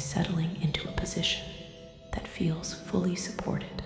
settling into a position that feels fully supported,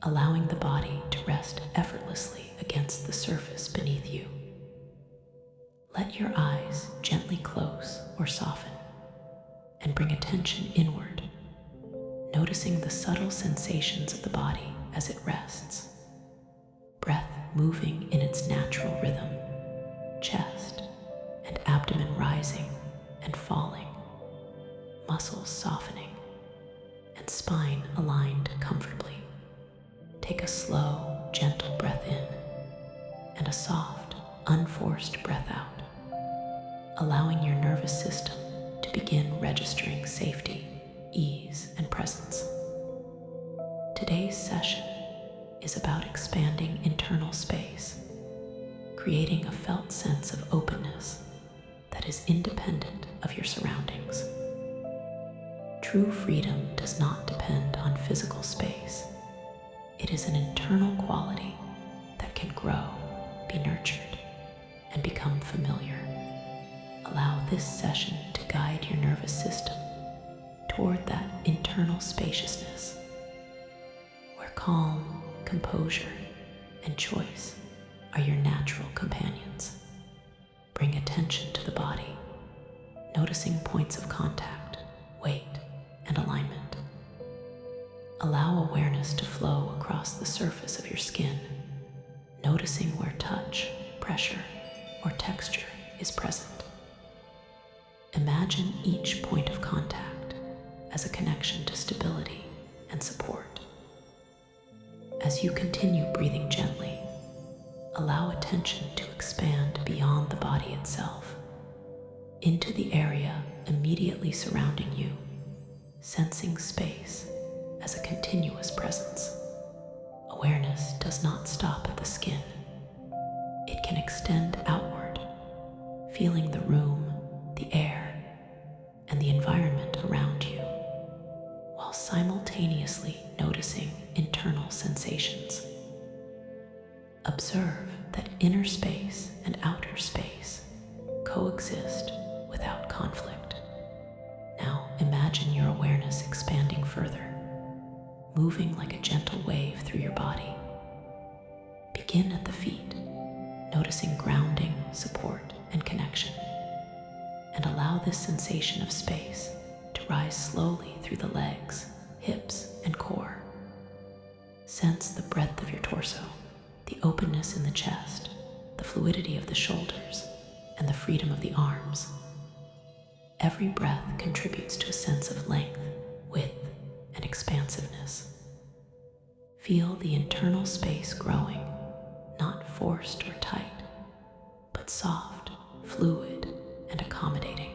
allowing the body to rest effortlessly against the surface beneath you. Let your eyes gently close or soften and bring attention inward, noticing the subtle sensations of the body as it rests. Breath moving in its natural rhythm, chest and abdomen rising and falling, muscles softening, and spine aligned comfortably. Take a slow, gentle breath in and a soft, unforced breath out, allowing your nervous system to begin registering safety, ease, and presence. Today's session is about expanding internal space, creating a felt sense of openness that is independent of your surroundings. True freedom does not depend on physical space. It is an internal quality that can grow, be nurtured, and become familiar. Allow this session to guide your nervous system toward that internal spaciousness, where calm, composure, and choice are your natural companions. Bring attention to the body, noticing points of contact, weight, and alignment. Allow awareness to flow across the surface of your skin, noticing where touch, pressure, or texture is present. Imagine each point of contact as a connection to stability and support. As you continue breathing gently, allow attention to expand beyond the body itself, into the area immediately surrounding you, sensing space as a continuous presence. Awareness does not stop at the skin. It can extend outward, feeling the room, the air, and the environment around you, while simultaneously noticing internal sensations. Observe that inner space and outer space coexist without conflict. Now imagine your awareness expanding further, moving like a gentle wave through your body. Begin at the feet, noticing grounding, support, and connection, and allow this sensation of space to rise slowly through the legs, hips, and core. Sense the breadth of your torso, the openness in the chest, the fluidity of the shoulders, and the freedom of the arms. Every breath contributes to a sense of length, width, and expansiveness. Feel the internal space growing, not forced or tight, but soft, fluid, and accommodating.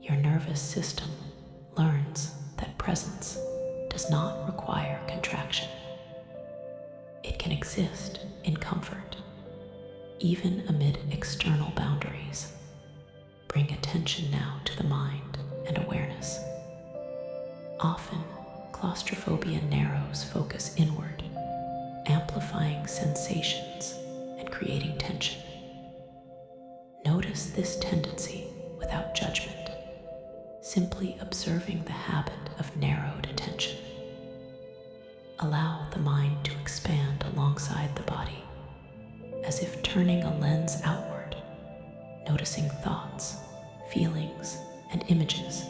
Your nervous system learns that presence does not require contraction. It can exist in comfort, even amid external boundaries. Bring attention now to the mind and awareness. Often, claustrophobia narrows focus inward, amplifying sensations and creating tension. Notice this tendency without judgment, simply observing the habit of narrowed attention. Allow the mind to expand alongside the body, as if turning a lens outward, noticing thoughts, feelings, and images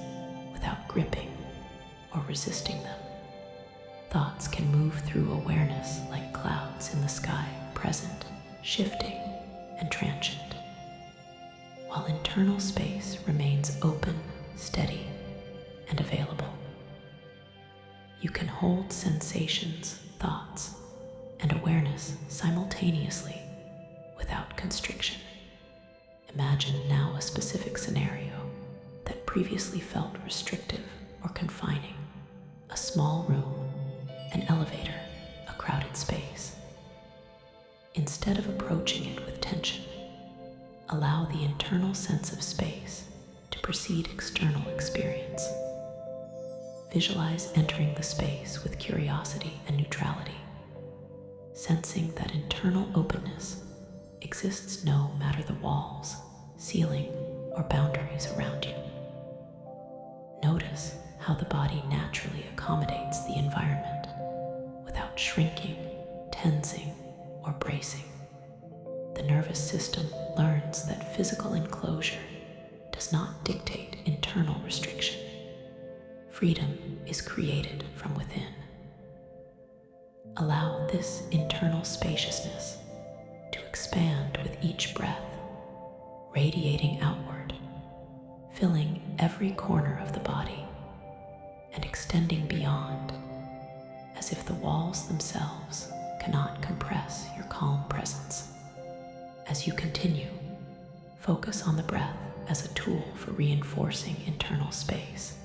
without gripping or resisting them. Thoughts can move through awareness like clouds in the sky, present, shifting, and transient, while internal space remains open, steady, and available. You can hold sensations, thoughts, and awareness simultaneously without constriction. Imagine now a specific scenario that previously felt restrictive or confining: a small room, an elevator, a crowded space. Instead of approaching it with tension, allow the internal sense of space to precede external experience. Visualize entering the space with curiosity and neutrality, sensing that internal openness exists no matter the walls, ceiling, or boundaries around you. Notice notice how the body naturally accommodates the environment without shrinking, tensing, or bracing. The nervous system learns that physical enclosure does not dictate internal restriction. Freedom is created from within. Allow this internal spaciousness to expand with each breath, radiating outward, filling every corner of the body and extending beyond, as if the walls themselves cannot compress your calm presence. As you continue, focus on the breath as a tool for reinforcing internal space.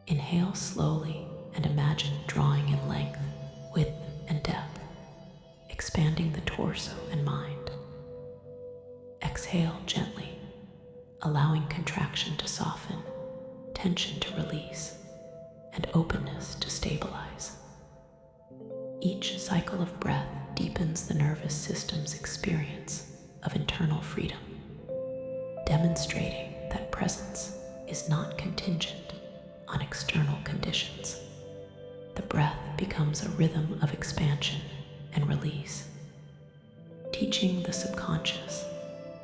Inhale slowly and imagine drawing in length, width, and depth, expanding the torso and mind. Exhale gently, allowing contraction to soften, tension to release, and openness to stabilize. Each cycle of breath deepens the nervous system's experience of internal freedom, demonstrating that presence is not contingent on external conditions. The breath becomes a rhythm of expansion and release, teaching the subconscious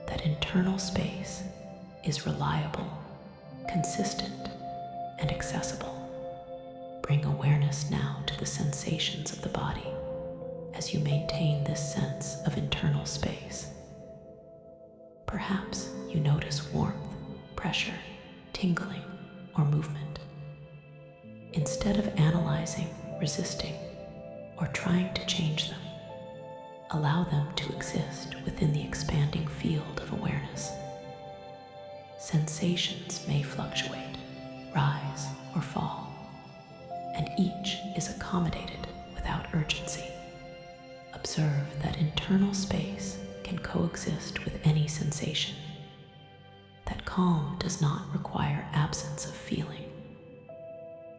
that internal space is reliable, consistent, and accessible. Bring awareness now to the sensations of the body as you maintain this sense of internal space. Perhaps you notice warmth, pressure, tingling, or movement. Instead of analyzing, resisting, or trying to change them, allow them to exist within the expanding field of awareness. Sensations may fluctuate, rise, or fall, and each is accommodated without urgency. Observe that internal space can coexist with any sensation, that calm does not require absence of feeling,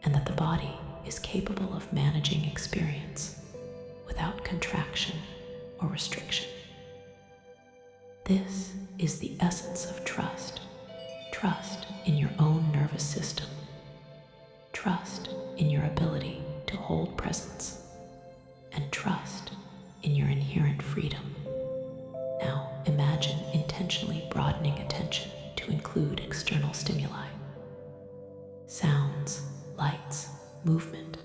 and that the body is capable of managing experience without contraction or restriction. This is the essence of trust. Trust in your own nervous system. Trust in your ability to hold presence, and trust in your inherent freedom. Now imagine intentionally broadening attention to include external stimuli. Sounds, lights, movement,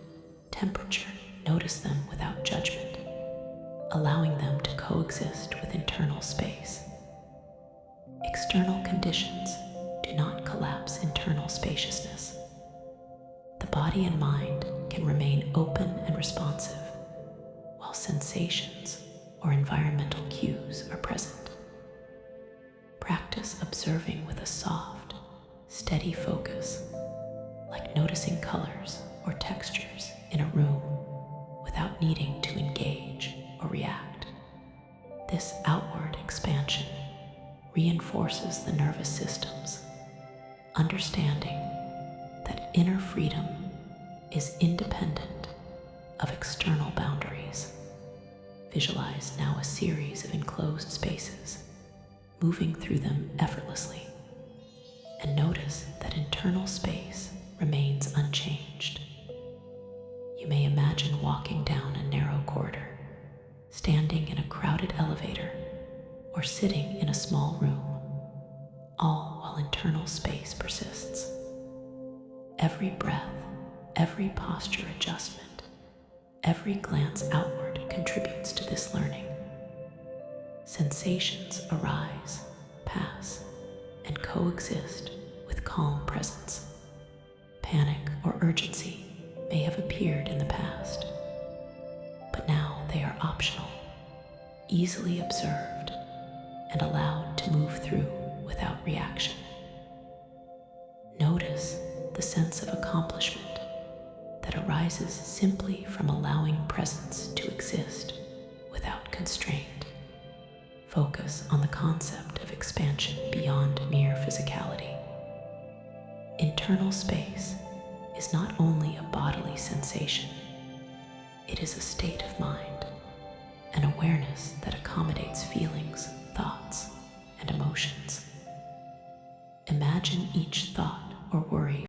temperature. Notice them without judgment, allowing them to coexist with internal space. External conditions do not collapse internal spaciousness. The body and mind can remain open and responsive, while sensations or environmental cues are present. Practice observing with a soft, steady focus, like noticing colors or textures in a room without needing to engage or react. This outward expansion reinforces the nervous system's understanding that inner freedom is independent of external boundaries. Visualize now a series of enclosed spaces, moving through them effortlessly, and notice that internal space remains unchanged. You may imagine walking down a narrow corridor, standing in a crowded elevator, or sitting in a small room, all while internal space persists. Every breath, every posture adjustment, every glance outward contributes to this learning. Sensations arise, pass, and coexist with calm presence. Panic or urgency may have appeared in the past, but now they are optional, easily observed, and allowed to move through without reaction. Notice the sense of accomplishment that arises simply from allowing presence to exist without constraint. Focus on the concept of expansion beyond mere physicality. Internal space is not only a bodily sensation, it is a state of mind, an awareness that accommodates feelings, thoughts, and emotions. Imagine each thought or worry